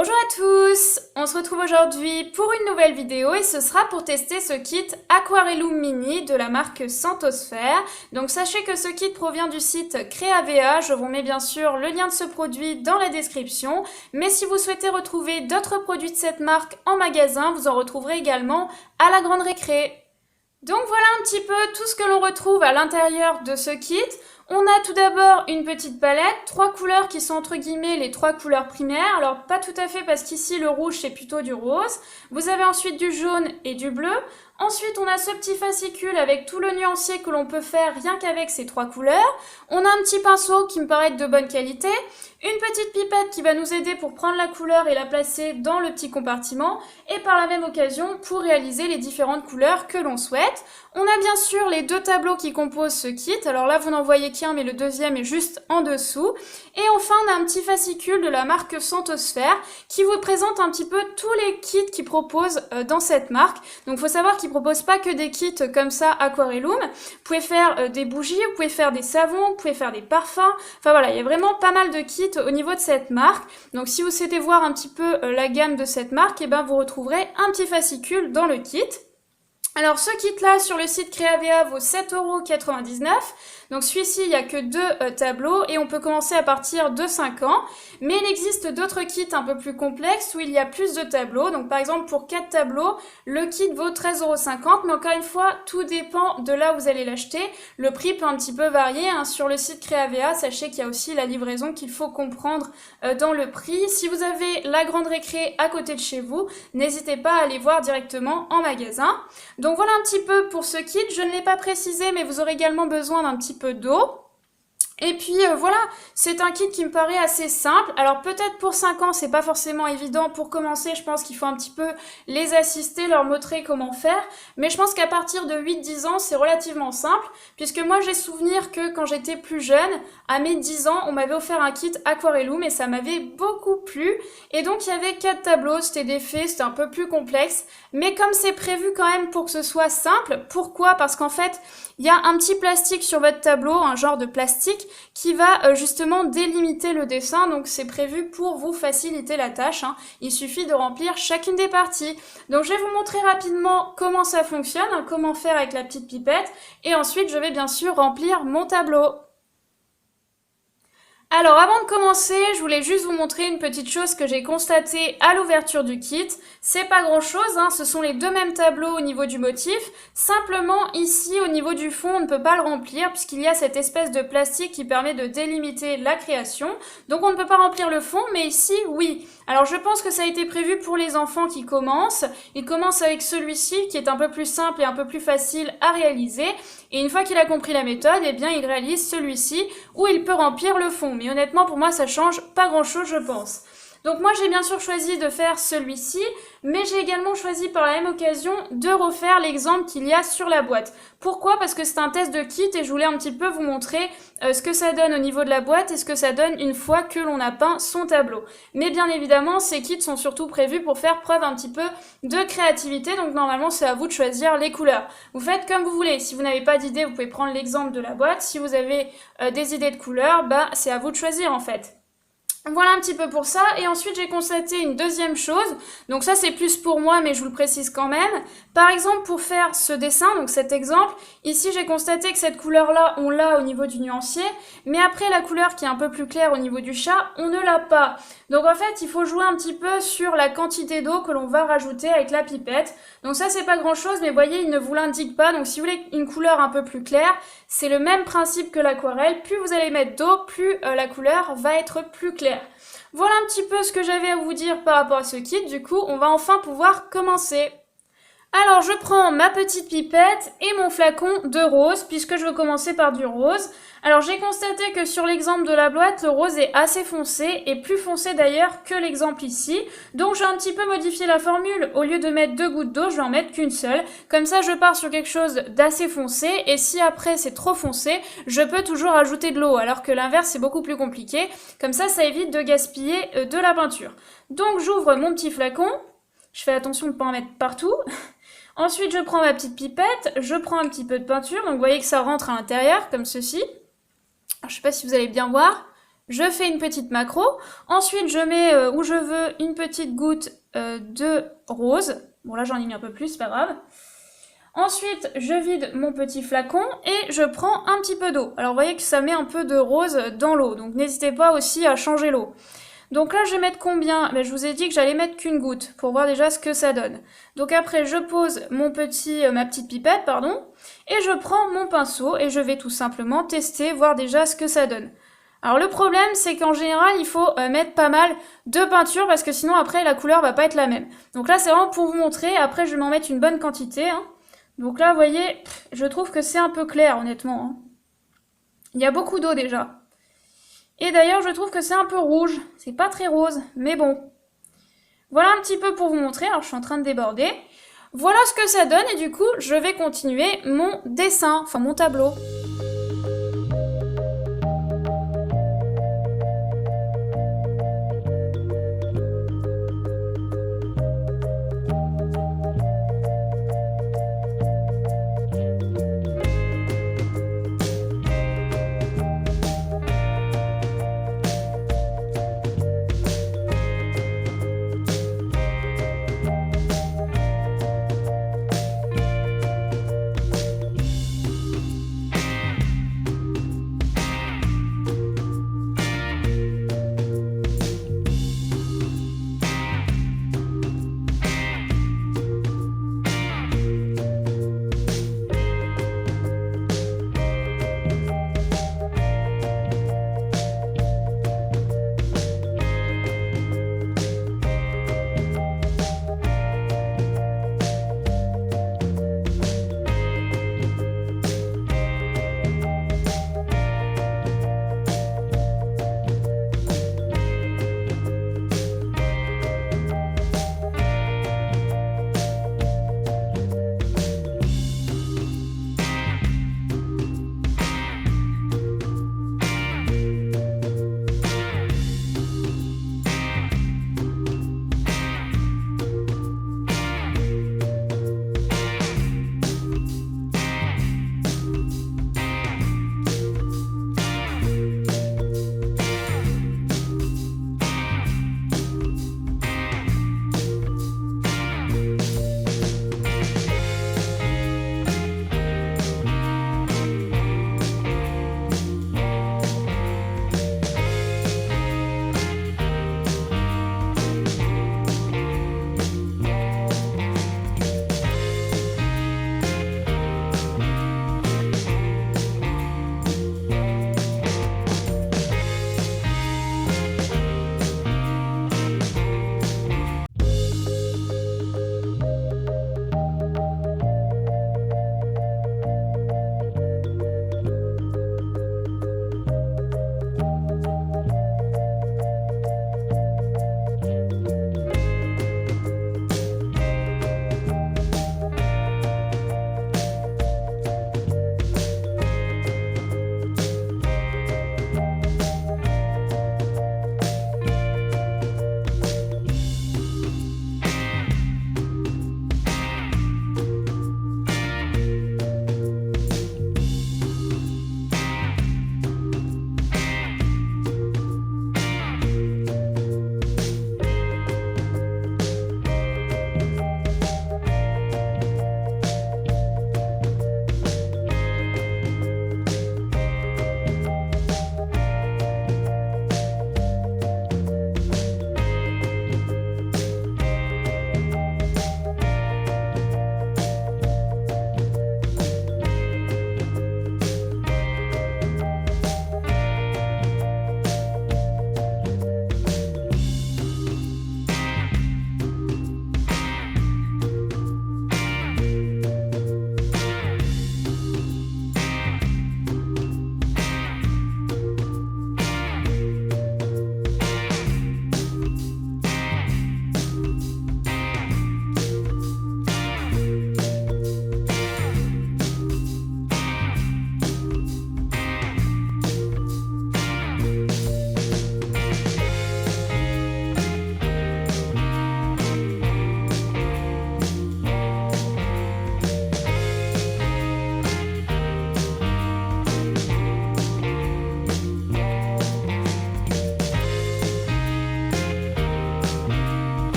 Bonjour à tous, on se retrouve aujourd'hui pour une nouvelle vidéo et ce sera pour tester ce kit Aquarellum Mini de la marque Santosphère. Donc sachez que ce kit provient du site Creavea, je vous mets bien sûr le lien de ce produit dans la description. Mais si vous souhaitez retrouver d'autres produits de cette marque en magasin, vous en retrouverez également à la Grande Récré. Donc voilà un petit peu tout ce que l'on retrouve à l'intérieur de ce kit. On a tout d'abord une petite palette, 3 couleurs qui sont entre guillemets les 3 couleurs primaires. Alors pas tout à fait parce qu'ici le rouge c'est plutôt du rose. Vous avez ensuite du jaune et du bleu. Ensuite on a ce petit fascicule avec tout le nuancier que l'on peut faire rien qu'avec ces 3 couleurs. On a un petit pinceau qui me paraît de bonne qualité. Une petite pipette qui va nous aider pour prendre la couleur et la placer dans le petit compartiment. Et par la même occasion pour réaliser les différentes couleurs que l'on souhaite. On a bien sûr les 2 tableaux qui composent ce kit. Alors là vous n'en voyez qu'un mais le deuxième est juste en dessous. Et enfin on a un petit fascicule de la marque Santosphère qui vous présente un petit peu tous les kits qu'ils proposent dans cette marque. Donc il faut savoir qu'ils ne proposent pas que des kits comme ça Aquarellum. Vous pouvez faire des bougies, vous pouvez faire des savons, vous pouvez faire des parfums. Enfin voilà, il y a vraiment pas mal de kits au niveau de cette marque. Donc si vous souhaitez voir un petit peu la gamme de cette marque, et ben vous retrouverez un petit fascicule dans le kit. Alors ce kit là sur le site Creavea vaut 7,99 €. Donc celui-ci il n'y a que 2 tableaux et on peut commencer à partir de 5 ans. Mais il existe d'autres kits un peu plus complexes où il y a plus de tableaux. Donc par exemple pour 4 tableaux, le kit vaut 13,50 €. Mais encore une fois, tout dépend de là où vous allez l'acheter. Le prix peut un petit peu varier hein. Sur le site Creavea, sachez qu'il y a aussi la livraison qu'il faut comprendre dans le prix. Si vous avez la Grande Récré à côté de chez vous, n'hésitez pas à aller voir directement en magasin. Donc voilà un petit peu pour ce kit, je ne l'ai pas précisé mais vous aurez également besoin d'un petit peu d'eau. Et puis voilà, c'est un kit qui me paraît assez simple. Alors peut-être pour 5 ans, c'est pas forcément évident. Pour commencer, je pense qu'il faut un petit peu les assister, leur montrer comment faire. Mais je pense qu'à partir de 8-10 ans, c'est relativement simple. Puisque moi, j'ai souvenir que quand j'étais plus jeune, à mes 10 ans, on m'avait offert un kit Aquarellum et ça m'avait beaucoup plu. Et donc il y avait 4 tableaux, c'était des faits, c'était un peu plus complexe. Mais comme c'est prévu quand même pour que ce soit simple, pourquoi? Parce qu'en fait, il y a un petit plastique sur votre tableau, un genre de plastique, qui va justement délimiter le dessin, donc c'est prévu pour vous faciliter la tâche, hein. Il suffit de remplir chacune des parties. Donc je vais vous montrer rapidement comment ça fonctionne, hein, comment faire avec la petite pipette, et ensuite je vais bien sûr remplir mon tableau. Alors avant de commencer, je voulais juste vous montrer une petite chose que j'ai constatée à l'ouverture du kit. C'est pas grand chose, hein, ce sont les 2 mêmes tableaux au niveau du motif. Simplement ici au niveau du fond on ne peut pas le remplir puisqu'il y a cette espèce de plastique qui permet de délimiter la création. Donc on ne peut pas remplir le fond, mais ici oui. Alors je pense que ça a été prévu pour les enfants qui commencent. Ils commencent avec celui-ci qui est un peu plus simple et un peu plus facile à réaliser. Et une fois qu'il a compris la méthode, eh bien il réalise celui-ci où il peut remplir le fond. Mais honnêtement, pour moi, ça change pas grand-chose, je pense. Donc moi, j'ai bien sûr choisi de faire celui-ci, mais j'ai également choisi par la même occasion de refaire l'exemple qu'il y a sur la boîte. Pourquoi? Parce que c'est un test de kit et je voulais un petit peu vous montrer ce que ça donne au niveau de la boîte et ce que ça donne une fois que l'on a peint son tableau. Mais bien évidemment, ces kits sont surtout prévus pour faire preuve un petit peu de créativité, donc normalement c'est à vous de choisir les couleurs. Vous faites comme vous voulez, si vous n'avez pas d'idée, vous pouvez prendre l'exemple de la boîte, si vous avez des idées de couleurs, bah c'est à vous de choisir en fait. Voilà un petit peu pour ça, et ensuite j'ai constaté une deuxième chose, donc ça c'est plus pour moi mais je vous le précise quand même. Par exemple pour faire ce dessin, donc cet exemple, ici j'ai constaté que cette couleur là on l'a au niveau du nuancier, mais après la couleur qui est un peu plus claire au niveau du chat, on ne l'a pas. Donc en fait il faut jouer un petit peu sur la quantité d'eau que l'on va rajouter avec la pipette. Donc ça c'est pas grand chose, mais voyez il ne vous l'indique pas, donc si vous voulez une couleur un peu plus claire, c'est le même principe que l'aquarelle, plus vous allez mettre d'eau, plus la couleur va être plus claire. Voilà un petit peu ce que j'avais à vous dire par rapport à ce kit, du coup on va enfin pouvoir commencer. Alors je prends ma petite pipette et mon flacon de rose puisque je veux commencer par du rose. Alors j'ai constaté que sur l'exemple de la boîte, le rose est assez foncé et plus foncé d'ailleurs que l'exemple ici. Donc j'ai un petit peu modifié la formule. Au lieu de mettre 2 gouttes d'eau, je vais en mettre qu'une seule. Comme ça je pars sur quelque chose d'assez foncé et si après c'est trop foncé, je peux toujours ajouter de l'eau alors que l'inverse c'est beaucoup plus compliqué. Comme ça évite de gaspiller de la peinture. Donc j'ouvre mon petit flacon. Je fais attention de ne pas en mettre partout. Ensuite, je prends ma petite pipette, je prends un petit peu de peinture, donc vous voyez que ça rentre à l'intérieur, comme ceci. Alors, je ne sais pas si vous allez bien voir, Je fais une petite macro. Ensuite, je mets où je veux une petite goutte de rose. Bon, là, j'en ai mis un peu plus, c'est pas grave. Ensuite, je vide mon petit flacon et je prends un petit peu d'eau. Alors, vous voyez que ça met un peu de rose dans l'eau, donc n'hésitez pas aussi à changer l'eau. Donc là, je vais mettre combien? Je vous ai dit que j'allais mettre qu'une goutte pour voir déjà ce que ça donne. Donc après, je pose ma petite pipette, pardon, et je prends mon pinceau et je vais tout simplement tester, voir déjà ce que ça donne. Alors le problème, c'est qu'en général, il faut mettre pas mal de peinture parce que sinon après, la couleur va pas être la même. Donc là, c'est vraiment pour vous montrer. Après, je vais m'en mettre une bonne quantité. Hein. Donc là, vous voyez, je trouve que c'est un peu clair, honnêtement. Hein. Il y a beaucoup d'eau déjà. Et d'ailleurs, je trouve que c'est un peu rouge. C'est pas très rose, mais bon. Voilà un petit peu pour vous montrer. Alors, je suis en train de déborder. Voilà ce que ça donne et du coup, je vais continuer mon dessin, enfin mon tableau.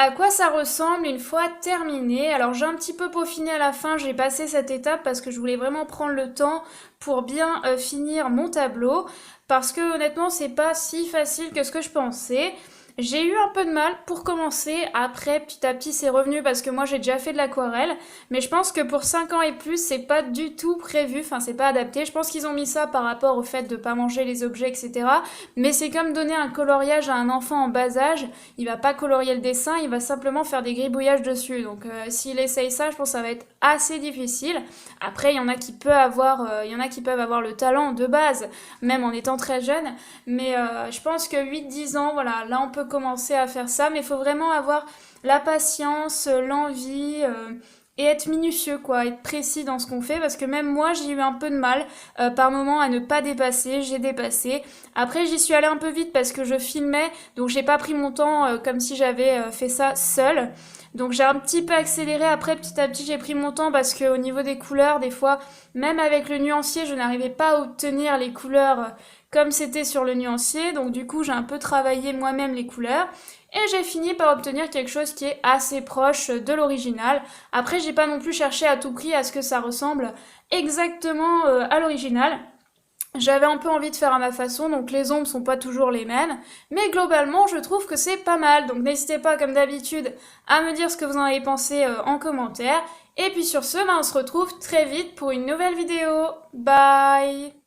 à quoi ça ressemble une fois terminé. Alors j'ai un petit peu peaufiné à la fin, j'ai passé cette étape parce que je voulais vraiment prendre le temps pour bien finir mon tableau. Parce que honnêtement, c'est pas si facile que ce que je pensais. J'ai eu un peu de mal pour commencer, après petit à petit c'est revenu parce que moi j'ai déjà fait de l'aquarelle, mais je pense que pour 5 ans et plus c'est pas du tout prévu, enfin c'est pas adapté. Je pense qu'ils ont mis ça par rapport au fait de pas manger les objets, etc. Mais c'est comme donner un coloriage à un enfant en bas âge, il va pas colorier le dessin, il va simplement faire des gribouillages dessus. Donc s'il essaye ça, je pense que ça va être assez difficile. Après il y en a qui peuvent avoir, il y en a qui peuvent avoir le talent de base, même en étant très jeune. Mais je pense que 8-10 ans, voilà, là on peut commencer à faire ça, mais il faut vraiment avoir la patience, l'envie et être minutieux, quoi, être précis dans ce qu'on fait, parce que même moi j'ai eu un peu de mal par moment à ne pas dépasser, j'ai dépassé. Après j'y suis allée un peu vite parce que je filmais, donc j'ai pas pris mon temps comme si j'avais fait ça seule. Donc j'ai un petit peu accéléré, après petit à petit j'ai pris mon temps parce qu'au niveau des couleurs, des fois, même avec le nuancier, je n'arrivais pas à obtenir les couleurs comme c'était sur le nuancier. Donc du coup j'ai un peu travaillé moi-même les couleurs. Et j'ai fini par obtenir quelque chose qui est assez proche de l'original. Après j'ai pas non plus cherché à tout prix à ce que ça ressemble exactement à l'original. J'avais un peu envie de faire à ma façon, donc les ombres sont pas toujours les mêmes, mais globalement je trouve que c'est pas mal, donc n'hésitez pas comme d'habitude à me dire ce que vous en avez pensé en commentaire, et puis sur ce, on se retrouve très vite pour une nouvelle vidéo. Bye!